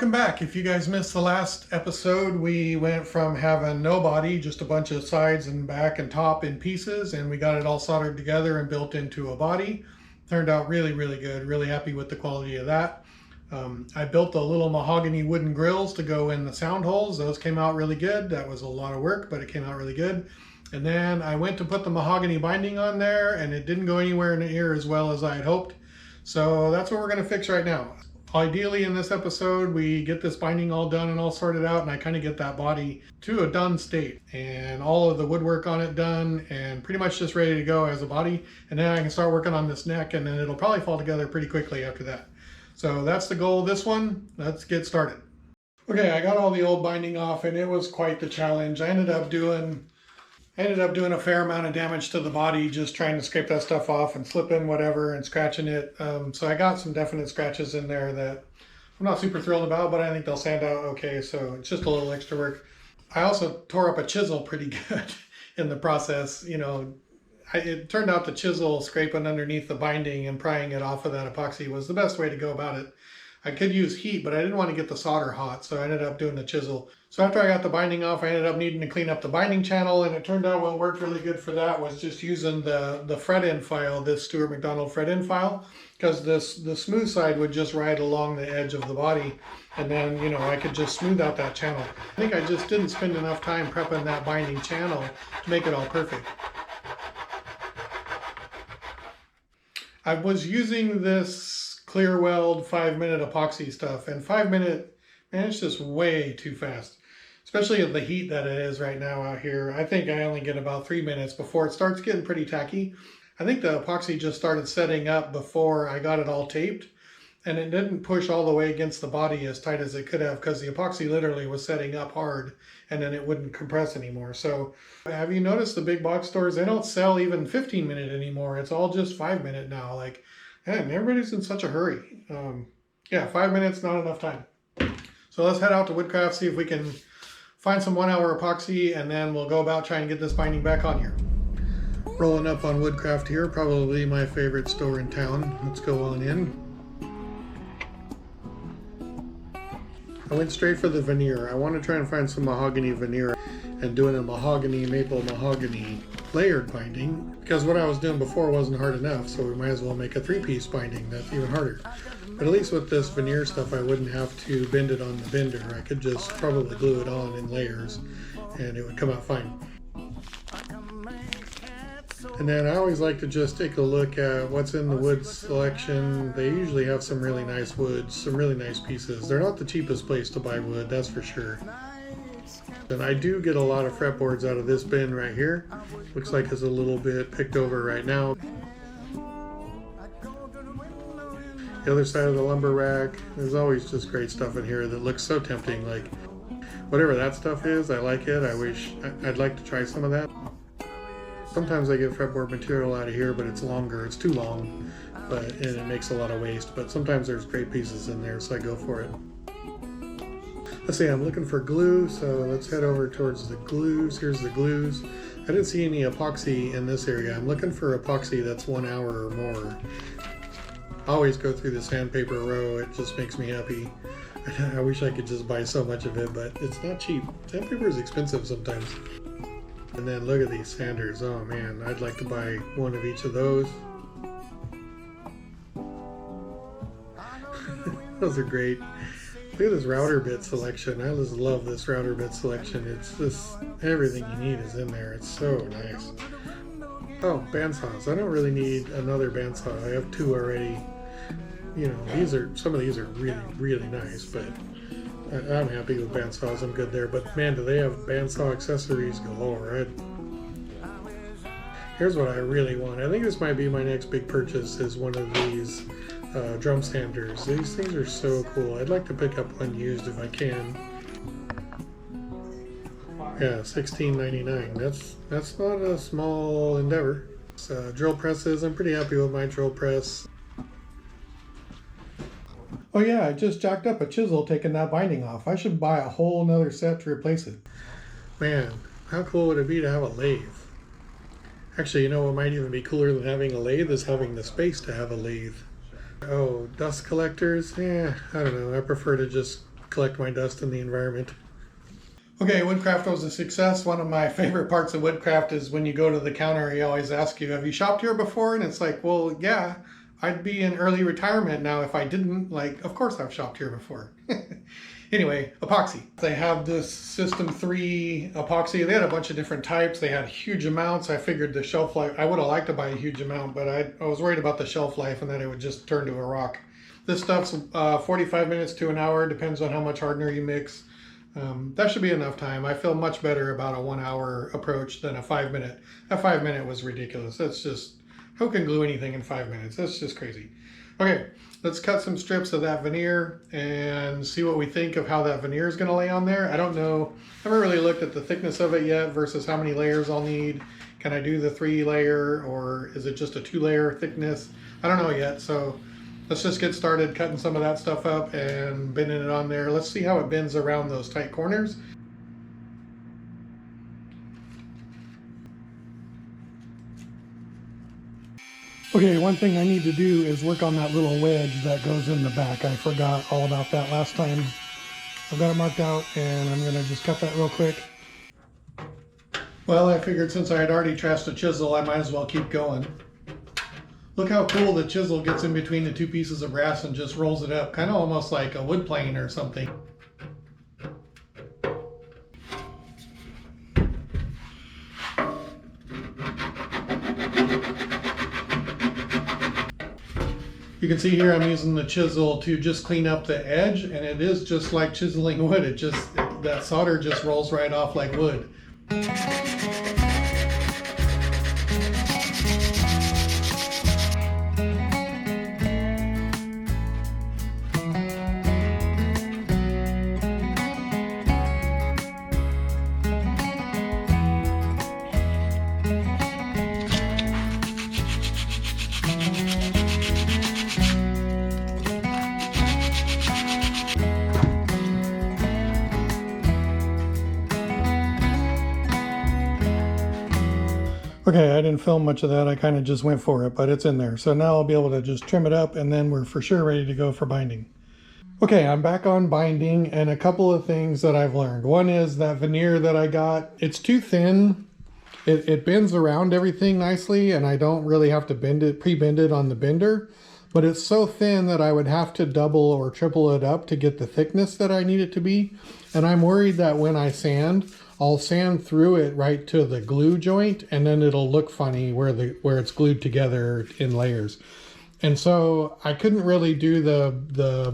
Welcome back. If you guys missed the last episode, we went from having no body, just a bunch of sides and back and top in pieces, and we got it all soldered together and built into a body. Turned out really, really good. Really happy with the quality of that. I built the little mahogany wooden grills to go in the sound holes. Those came out really good. That was a lot of work, but it came out really good. And then I went to put the mahogany binding on there, and it didn't go anywhere in the ear as well as I had hoped. So that's what we're going to fix right now. Ideally, in this episode, we get this binding all done and all sorted out, and I kind of get that body to a done state and all of the woodwork on it done and pretty much just ready to go as a body. And then I can start working on this neck, and then it'll probably fall together pretty quickly after that. So that's the goal of this one. Let's get started. Okay, I got all the old binding off, and it was quite the challenge. I ended up doing a fair amount of damage to the body, just trying to scrape that stuff off and flipping whatever and scratching it. So I got some definite scratches in there that I'm not super thrilled about, but I think they'll stand out okay. So it's just a little extra work. I also tore up a chisel pretty good in the process. You know, it turned out the chisel scraping underneath the binding and prying it off of that epoxy was the best way to go about it. I could use heat, but I didn't want to get the solder hot, so I ended up doing the chisel. So after I got the binding off, I ended up needing to clean up the binding channel, and it turned out what worked really good for that was just using the fret end file, this Stuart McDonald fret end file, because the smooth side would just ride along the edge of the body, and then, you know, I could just smooth out that channel. I think I just didn't spend enough time prepping that binding channel to make it all perfect. I was using this clear weld 5-minute epoxy stuff, and 5 minute, man, it's just way too fast, especially at the heat that it is right now out here. I think I only get about 3 minutes before it starts getting pretty tacky. I think the epoxy just started setting up before I got it all taped, and it didn't push all the way against the body as tight as it could have, because the epoxy literally was setting up hard and then it wouldn't compress anymore. So have you noticed the big box stores, they don't sell even 15-minute anymore. It's all just 5-minute now. Like, and everybody's in such a hurry. Yeah, 5 minutes, not enough time. So let's head out to Woodcraft, see if we can find some 1-hour epoxy, and then we'll go about trying to get this binding back on here. Rolling up on Woodcraft here, probably my favorite store in town. Let's go on in. I went straight for the veneer. I want to try and find some mahogany veneer and doing a mahogany, maple mahogany layered binding, because what I was doing before wasn't hard enough, so we might as well make a 3-piece binding that's even harder. But at least with this veneer stuff, I wouldn't have to bend it on the bender. I could just probably glue it on in layers and it would come out fine. And then I always like to just take a look at what's in the wood selection. They usually have some really nice woods, some really nice pieces. They're not the cheapest place to buy wood, that's for sure. And I do get a lot of fretboards out of this bin right here. Looks like it's a little bit picked over right now. The other side of the lumber rack, there's always just great stuff in here that looks so tempting. Like, whatever that stuff is, I like it. I'd like to try some of that. Sometimes I get fretboard material out of here, but it's longer, it's too long, and it makes a lot of waste. But sometimes there's great pieces in there, so I go for it. Let's see, I'm looking for glue, so let's head over towards the glues. Here's the glues. I didn't see any epoxy in this area. I'm looking for epoxy that's 1 hour or more. I always go through the sandpaper row. It just makes me happy. I wish I could just buy so much of it, but it's not cheap. Sandpaper is expensive sometimes. And then look at these sanders. Oh man, I'd like to buy one of each of those. Those are great. Look at this router bit selection. I just love this router bit selection. It's just everything you need is in there. It's so nice. Oh, bandsaws. I don't really need another bandsaw. I have 2 already. You know, some of these are really, really nice, but I'm happy with bandsaws. I'm good there. But man, do they have bandsaw accessories galore. Here's what I really want. I think this might be my next big purchase, is one of these drum sanders. These things are so cool. I'd like to pick up one used if I can. Yeah, $16.99. That's not a small endeavor. Drill presses. I'm pretty happy with my drill press. Oh yeah, I just jacked up a chisel taking that binding off. I should buy a whole nother set to replace it. Man, how cool would it be to have a lathe? Actually, you know what might even be cooler than having a lathe is having the space to have a lathe. Oh, dust collectors? Yeah, I don't know. I prefer to just collect my dust in the environment. Okay, woodcraft was a success. One of my favorite parts of woodcraft is when you go to the counter, he always asks you, have you shopped here before? And it's like, well, yeah, I'd be in early retirement now if I didn't. Like, of course I've shopped here before. Anyway, epoxy. They have this System 3 epoxy. They had a bunch of different types. They had huge amounts. I figured the shelf life, I would have liked to buy a huge amount, but I was worried about the shelf life and that it would just turn to a rock. This stuff's 45 minutes to an hour, depends on how much hardener you mix. That should be enough time. I feel much better about a 1 hour approach than a 5 minute. That 5 minute was ridiculous. That's just, who can glue anything in 5 minutes? That's just crazy. Okay, let's cut some strips of that veneer and see what we think of how that veneer is going to lay on there. I don't know. I haven't really looked at the thickness of it yet versus how many layers I'll need. Can I do the 3 layer or is it just a 2 layer thickness? I don't know yet. So let's just get started cutting some of that stuff up and bending it on there. Let's see how it bends around those tight corners. Okay, one thing I need to do is work on that little wedge that goes in the back. I forgot all about that last time. I've got it marked out and I'm gonna just cut that real quick. Well, I figured since I had already trashed a chisel, I might as well keep going. Look how cool the chisel gets in between the 2 pieces of brass and just rolls it up, kind of almost like a wood plane or something. You can see here I'm using the chisel to just clean up the edge, and it is just like chiseling wood. That solder just rolls right off like wood. Okay, I didn't film much of that. I kind of just went for it, but it's in there. So now I'll be able to just trim it up and then we're for sure ready to go for binding. Okay, I'm back on binding and a couple of things that I've learned. One is that veneer that I got, it's too thin. It bends around everything nicely and I don't really have to bend it, pre-bend it on the bender, but it's so thin that I would have to double or triple it up to get the thickness that I need it to be. And I'm worried that when I sand, I'll sand through it right to the glue joint and then it'll look funny where it's glued together in layers. And so I couldn't really do the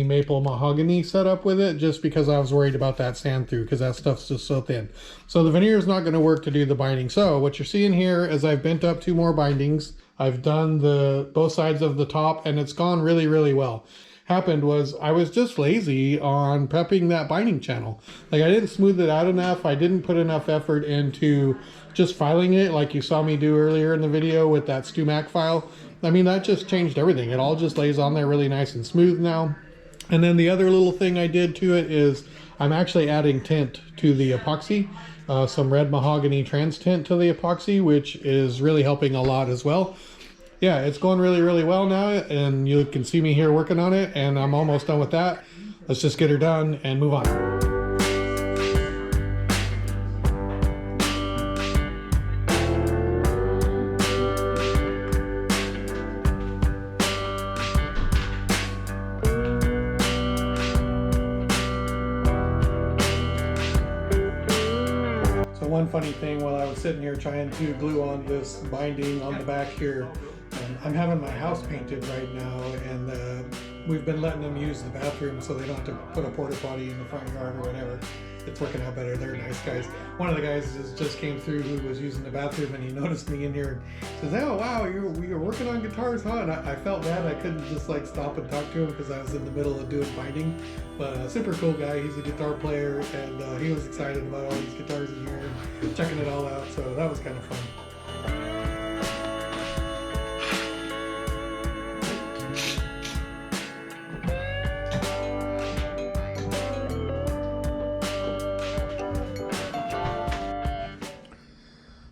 maple mahogany setup with it just because I was worried about that sand through because that stuff's just so thin. So the veneer is not going to work to do the binding. So what you're seeing here is I've bent up 2 more bindings. I've done both sides of the top and it's gone really, really well. Happened was I was just lazy on prepping that binding channel. Like I didn't smooth it out enough. I didn't put enough effort into just filing it like you saw me do earlier in the video with that StuMac file. I mean, that just changed everything. It all just lays on there really nice and smooth now. And then the other little thing I did to it is I'm actually adding tint to the epoxy, some red mahogany trans tint to the epoxy, which is really helping a lot as well. Yeah, it's going really, really well now, and you can see me here working on it, and I'm almost done with that. Let's just get her done and move on. So one funny thing while I was sitting here trying to glue on this binding on the back here, I'm having my house painted right now, and we've been letting them use the bathroom so they don't have to put a porta potty in the front yard or whatever. It's working out better. They're nice guys. One of the guys just came through who was using the bathroom, and he noticed me in here and says, "Oh wow, you're working on guitars, huh?" And I felt bad. I couldn't just like stop and talk to him because I was in the middle of doing binding. But super cool guy. He's a guitar player, and he was excited about all these guitars in here and checking it all out. So that was kind of fun.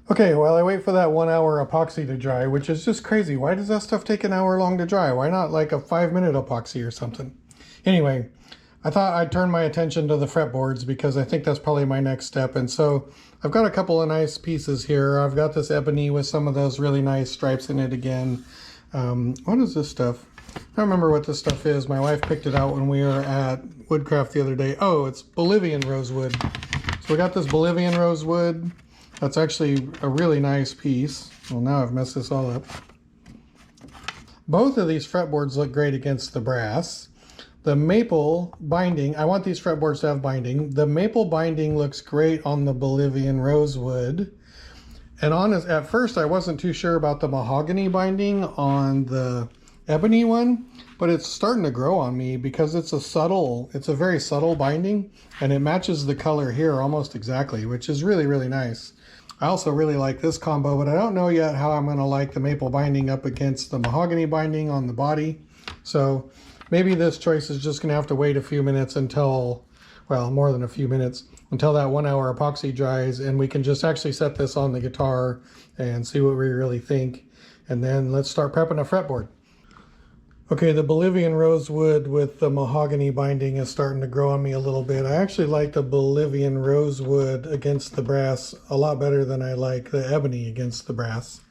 Okay, while I wait for that 1 hour epoxy to dry, which is just crazy. Why does that stuff take an hour long to dry? Why not like a 5-minute epoxy or something? Anyway, I thought I'd turn my attention to the fretboards because I think that's probably my next step. And so I've got a couple of nice pieces here. I've got this ebony with some of those really nice stripes in it again. What is this stuff? I don't remember what this stuff is. My wife picked it out when we were at Woodcraft the other day. Oh, it's Bolivian rosewood. So we got this Bolivian rosewood. That's actually a really nice piece. Well, now I've messed this all up. Both of these fretboards look great against the brass. The maple binding, I want these fretboards to have binding. The maple binding looks great on the Bolivian rosewood. And at first I wasn't too sure about the mahogany binding on the ebony one, but it's starting to grow on me because it's a very subtle binding, and it matches the color here almost exactly, which is really, really nice. I also really like this combo, but I don't know yet how I'm going to like the maple binding up against the mahogany binding on the body. So maybe this choice is just going to have to wait a few minutes until, well, more than a few minutes, until that 1 hour epoxy dries, and we can just actually set this on the guitar and see what we really think. And then let's start prepping a fretboard. Okay, the Bolivian rosewood with the mahogany binding is starting to grow on me a little bit. I actually like the Bolivian rosewood against the brass a lot better than I like the ebony against the brass.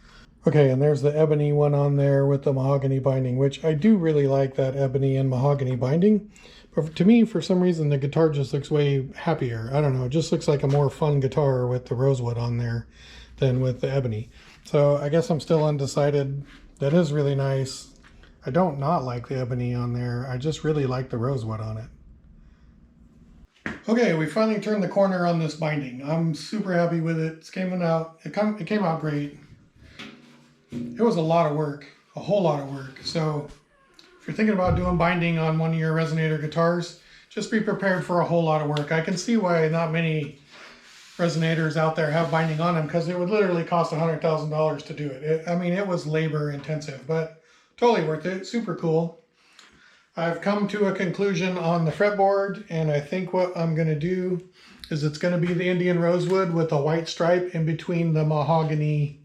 Okay, and there's the ebony one on there with the mahogany binding, which I do really like that ebony and mahogany binding. But to me, for some reason, the guitar just looks way happier. I don't know, it just looks like a more fun guitar with the rosewood on there than with the ebony. So I guess I'm still undecided. That is really nice. I don't not like the ebony on there. I just really like the rosewood on it. Okay, we finally turned the corner on this binding. I'm super happy with it. It came out great. It was a lot of work, a whole lot of work. So if you're thinking about doing binding on one of your Resonator guitars, just be prepared for a whole lot of work. I can see why not many Resonators out there have binding on them, because it would literally cost $100,000 to do it. I mean, it was labor intensive, but totally worth it. Super cool. I've come to a conclusion on the fretboard, and I think what I'm going to do is it's going to be the Indian rosewood with a white stripe in between the mahogany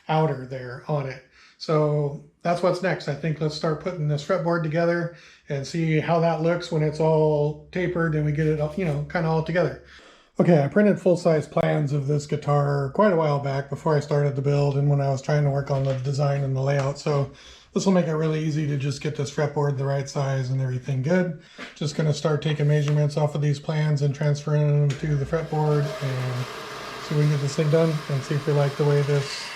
outer there on it. So that's what's next. I think let's start putting this fretboard together and see how that looks when it's all tapered and we get it, kind of all together. Okay, I printed full-size plans of this guitar quite a while back before I started the build and when I was trying to work on the design and the layout. So this will make it really easy to just get this fretboard the right size and everything good. Just going to start taking measurements off of these plans and transferring them to the fretboard and see if we can get this thing done and see if we like the way this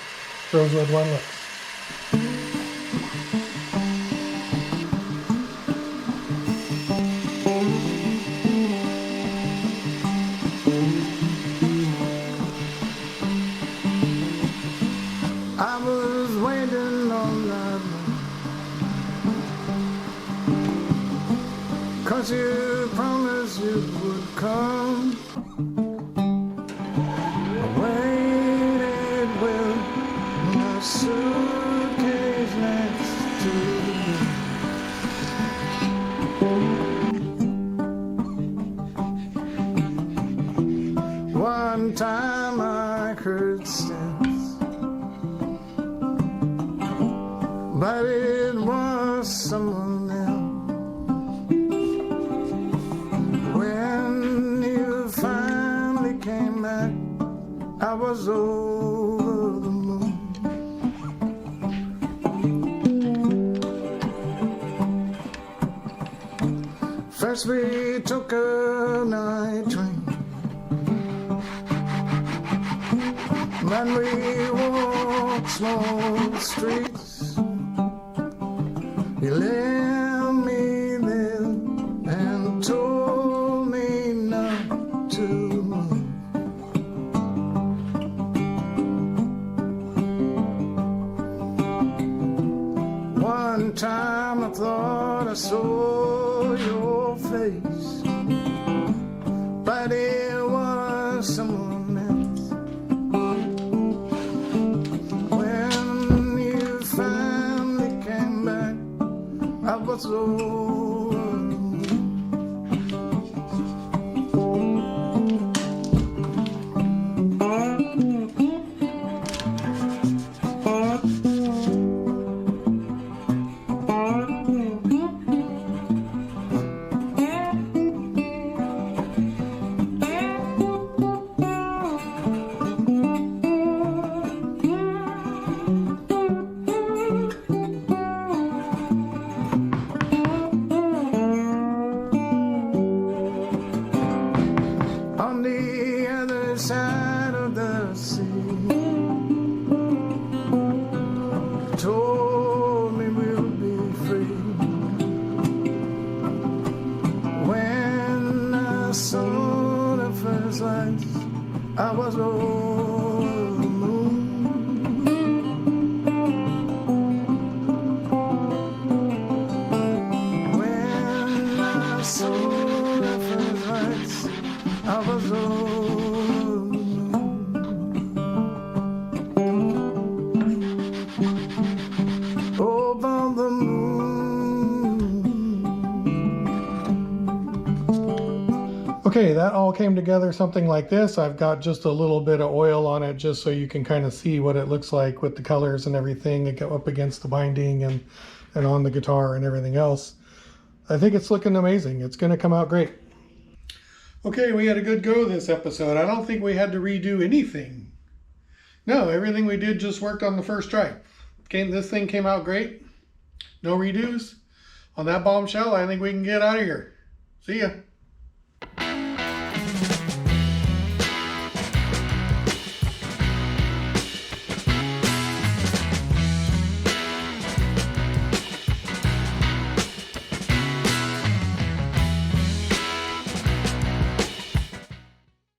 rosewood one looks. I was waiting on that, 'cause you promised you would come. I waited with my suitcase next to the bed. One time I heard steps, but it was someone else. When you finally came back, I was over the moon. First we took a night train, then we walked small streets. You left me there and told me not to move. One time I thought I saw your face, but it was someone else. When you finally came back, I was over. Okay, that all came together something like this. I've got just a little bit of oil on it just so you can kind of see what it looks like with the colors and everything. It go up against the binding and on the guitar and everything else. I think it's looking amazing. It's going to come out great. Okay, we had a good go this episode. I don't think we had to redo anything. No, everything we did just worked on the first try. This thing came out great. No redos. On that bombshell, I think we can get out of here. See ya.